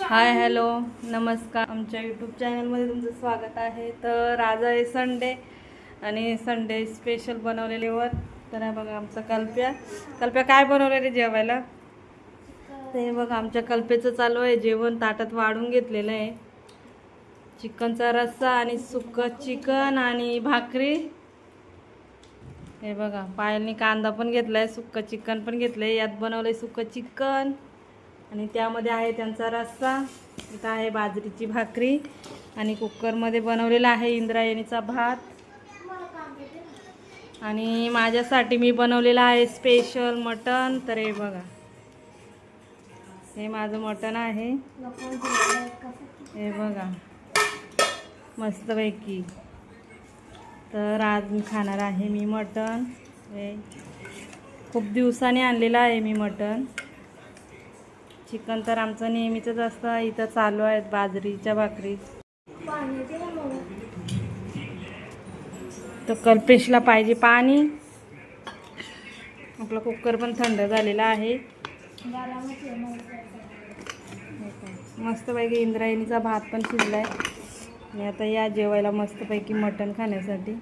Hi hello नमस्कार, आमच्या YouTube चॅनलमध्ये तुमचं स्वागत आहे. तर आज आहे संडे आणि संडे स्पेशल बनवलेले वर. तर हे बघा आमचा कल्प्या काय बनवलेले जेवायला. ते बघा आमच्या कल्पेचं चालू आहे जेवण. ताटात वाढून घेतलेलं आहे. चिकनचा रस्सा आणि सुक्कं चिकन आणि भाकरी. हे बघा पायलनी कांदा पण घेतलाय, सुक्कं चिकन पण घेतलंय. यात बनवलंय सुक्कं चिकन आणि त्यामध्ये आहे त्यांचा रस्सा. इथं आहे बाजरीची भाकरी आणि कुकरमध्ये बनवलेला आहे इंद्रायणीचा भात. आणि माझ्यासाठी मी बनवलेला आहे स्पेशल मटण. तर हे बघा हे माझं मटण आहे. हे बघा मस्तपैकी. तर आज मी खाणार आहे मी मटण. हे खूप दिवसांनी आणलेलं आहे मी मटण. चिकन तर आमचं नेहमीचंच असतं. इथं चालू आहेत बाजरीच्या भाकरी. तर कल्पेशला पाहिजे पाणी. आपला कुकर पण थंड झालेला आहे. मस्तपैकी इंद्रायणीचा भात पण शिजलाय. आणि आता या जेवायला मस्तपैकी मटण खाण्यासाठी.